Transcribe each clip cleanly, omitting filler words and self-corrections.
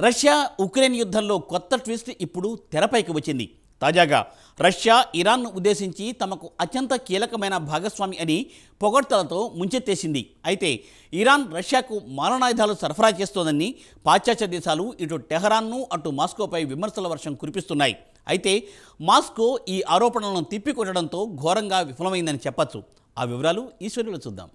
Russia Ukraine యుద్ధంలో కొత్త twist ఇప్పుడు తెరపైకి వచ్చింది. తాజాగా రష్యా ఇరాన్ను ఉద్దేశించి తమకు అత్యంత కీలకమైన భాగస్వామి అని పొగడ్తలతో ముంచెత్తేసింది. అయితే ఇరాన్ రష్యాకు మారణాయుధాలు సరఫరా చేస్తోందని పాశ్చాత్య దేశాలు ఇటు టెహరాన్ను అటు మాస్కోపై విమర్శల వర్షం కురిపిస్తున్నాయి. అయితే మాస్కో ఈ ఆరోపణలను తిప్పికొట్టడంతో ఘోరంగా విఫలమైందని చెప్పచ్చు. ఆ వివరాలు ఈ శ్రేణిలో చూద్దాం.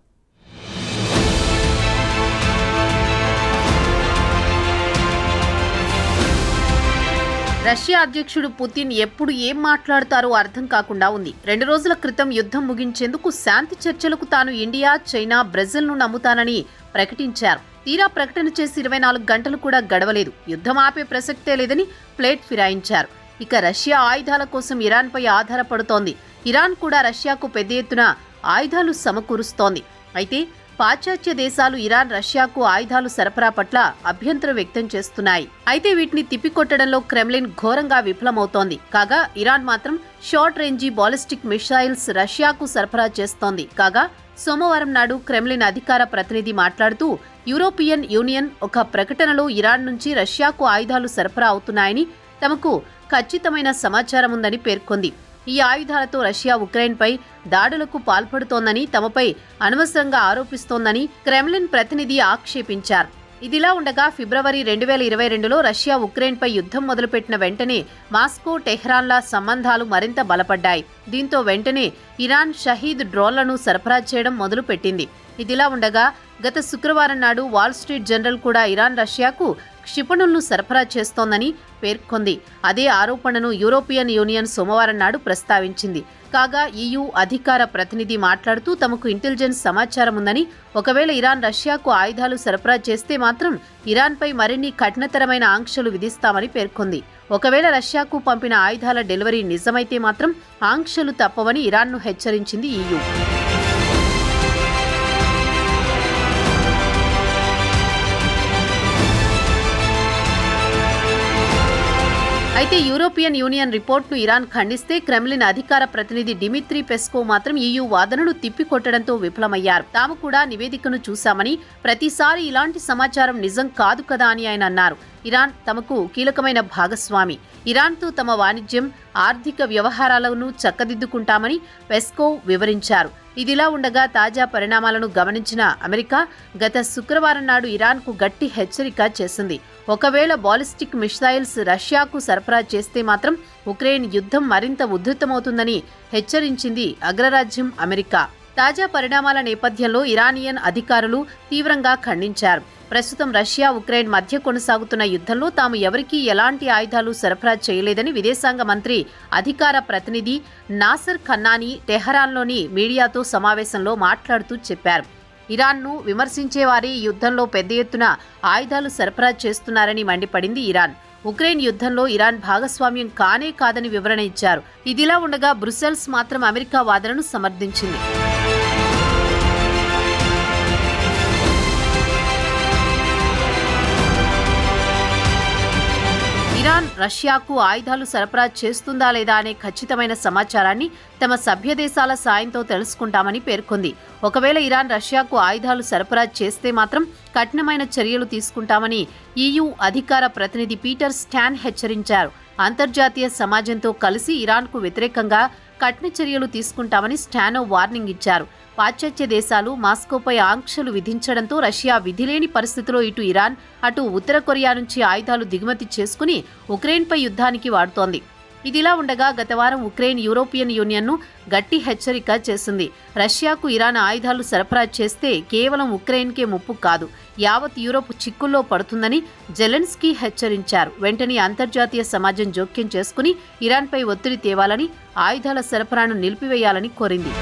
రష్యా అధ్యక్షుడు పుతిన్ ఎప్పుడు ఏం మాట్లాడతారో అర్థం కాకుండా ఉంది. 2 రోజుల క్రితం యుద్ధం ముగించేందుకు శాంతి చర్చలకు తాను ఇండియా, చైనా, బ్రెజిల్ను నమ్ముతానని ప్రకటించారు. తీరా ప్రకటన చేసి 24 గంటలు కూడా గడవలేదు. యుద్ధం ఆపే ప్రసక్తే లేదని ప్లేట్ ఫిరాయించారు. ఇక రష్యా ఆయుధాల కోసం ఇరాన్పై ఆధారపడుతోంది. ఇరాన్ కూడా రష్యాకు పెద్ద ఎత్తున ఆయుధాలు సమకూరుస్తోంది. అయితే పాశ్చాత్య దేశాలు ఇరాన్ రష్యాకు ఆయుధాలు సరఫరా పట్ల అభ్యంతరం వ్యక్తం చేస్తున్నాయి. అయితే వీటిని తిప్పికొట్టడంలో క్రెమ్లిన్ ఘోరంగా విఫలమవుతోంది. కాగా ఇరాన్ మాత్రం షార్ట్ రేంజీ బాలిస్టిక్ మిసైల్స్ రష్యాకు సరఫరా చేస్తోంది. కాగా సోమవారం నాడు క్రెమ్లిన్ అధికార ప్రతినిధి మాట్లాడుతూ యూరోపియన్ యూనియన్ ఒక ప్రకటనలో ఇరాన్ నుంచి రష్యాకు ఆయుధాలు సరఫరా అవుతున్నాయని, తమకు ఖచ్చితమైన సమాచారం ఉందని పేర్కొంది. ఈ ఆయుధాలతో రష్యా ఉక్రెయిన్పై దాడులకు పాల్పడుతోందని, తమపై అనవసరంగా ఆరోపిస్తోందని క్రెమ్లిన్ ప్రతినిధి ఆక్షేపించారు. ఇదిలా ఉండగా ఫిబ్రవరి 2022లో రష్యా ఉక్రెయిన్పై యుద్ధం మొదలుపెట్టిన వెంటనే మాస్కో, టెహ్రాన్ల సంబంధాలు మరింత బలపడ్డాయి. దీంతో వెంటనే ఇరాన్ షహీద్ డ్రోన్లను సరఫరా చేయడం మొదలుపెట్టింది. ఇదిలా ఉండగా గత శుక్రవారం నాడు వాల్ స్ట్రీట్ జర్నల్ కూడా ఇరాన్ రష్యాకు క్షిపణులను సరఫరా చేస్తోందని పేర్కొంది. అదే ఆరోపణను యూరోపియన్ యూనియన్ సోమవారం నాడు ప్రస్తావించింది. కాగా EU అధికార ప్రతినిధి మాట్లాడుతూ తమకు ఇంటెలిజెన్స్ సమాచారం ఉందని, ఒకవేళ ఇరాన్ రష్యాకు ఆయుధాలు సరఫరా చేస్తే మాత్రం ఇరాన్పై మరిన్ని కఠినతరమైన ఆంక్షలు విధిస్తామని పేర్కొంది. ఒకవేళ రష్యాకు పంపిన ఆయుధాల డెలివరీ నిజమైతే మాత్రం ఆంక్షలు తప్పవని ఇరాన్ను హెచ్చరించింది EU. అయితే యూరోపియన్ యూనియన్ రిపోర్ట్ను ఇరాన్ ఖండిస్తే క్రెమ్లిన్ అధికార ప్రతినిధి డిమిత్రీ పెస్కోవ్ మాత్రం EU వాదనను తిప్పికొట్టడంతో విఫలమయ్యారు. తాము కూడా నివేదికను చూశామని, ప్రతిసారి ఇలాంటి సమాచారం నిజం కాదు కదా అని ఆయన అన్నారు. ఇరాన్ తమకు కీలకమైన భాగస్వామి. ఇరాన్తో తమ వాణిజ్యం, ఆర్థిక వ్యవహారాలను చక్కదిద్దుకుంటామని పెస్కోవ్ వివరించారు. ఇదిలా ఉండగా తాజా పరిణామాలను గమనించిన అమెరికా గత శుక్రవారం నాడు ఇరాన్కు గట్టి హెచ్చరిక చేసింది. ఒకవేళ బాలిస్టిక్ మిసైల్స్ రష్యాకు సరఫరా చేస్తే మాత్రం ఉక్రెయిన్ యుద్ధం మరింత ఉధృతమవుతుందని హెచ్చరించింది అగ్రరాజ్యం అమెరికా. తాజా పరిణామాల నేపథ్యంలో ఇరానియన్ అధికారులు తీవ్రంగా ఖండించారు. ప్రస్తుతం రష్యా, ఉక్రెయిన్ మధ్య కొనసాగుతున్న యుద్ధంలో తాము ఎవరికీ ఎలాంటి ఆయుధాలు సరఫరా చేయలేదని విదేశాంగ మంత్రి అధికార ప్రతినిధి నాసర్ ఖన్నానీ టెహరాన్లోని మీడియాతో సమావేశంలో మాట్లాడుతూ చెప్పారు. ఇరాన్ను విమర్శించేవారే ఈ యుద్ధంలో పెద్ద ఎత్తున ఆయుధాలు సరఫరా చేస్తున్నారని మండిపడింది ఇరాన్. ఉక్రెయిన్ యుద్ధంలో ఇరాన్ భాగస్వామ్యం కానే కాదని వివరణ ఇచ్చారు. ఇదిలా ఉండగా బ్రుసెల్స్ మాత్రం అమెరికా వాదనను సమర్థించింది. ఇరాన్ రష్యాకు ఆయుధాలు సరఫరా చేస్తుందా లేదా అనే ఖచ్చితమైన సమాచారాన్ని తమ సభ్య దేశాల సాయంతో తెలుసుకుంటామని పేర్కొంది. ఒకవేళ ఇరాన్ రష్యాకు ఆయుధాలు సరఫరా చేస్తే మాత్రం కఠినమైన చర్యలు తీసుకుంటామని EU అధికార ప్రతినిధి పీటర్ స్టాన్ హెచ్చరించారు. అంతర్జాతీయ సమాజంతో కలిసి ఇరాన్కు వ్యతిరేకంగా కఠిన చర్యలు తీసుకుంటామని స్టానో వార్నింగ్ ఇచ్చారు. పాశ్చాత్య దేశాలు మాస్కోపై ఆంక్షలు విధించడంతో రష్యా విధిలేని పరిస్థితిలో ఇటు ఇరాన్, అటు ఉత్తర కొరియా నుంచి ఆయుధాలు దిగుమతి చేసుకుని ఉక్రెయిన్పై యుద్ధానికి వాడుతోంది. ఇదిలా ఉండగా గత వారం ఉక్రెయిన్ యూరోపియన్ యూనియన్ను గట్టి హెచ్చరిక చేసింది. రష్యాకు ఇరాన్ ఆయుధాలు సరఫరా చేస్తే కేవలం ఉక్రెయిన్కే ముప్పు కాదు, యావత్ యూరోప్ చిక్కుల్లో పడుతుందని జెలెన్స్కీ హెచ్చరించారు. వెంటనే అంతర్జాతీయ సమాజం జోక్యం చేసుకుని ఇరాన్పై ఒత్తిడి తేవాలని, ఆయుధాల సరఫరాను నిలిపివేయాలని కోరింది.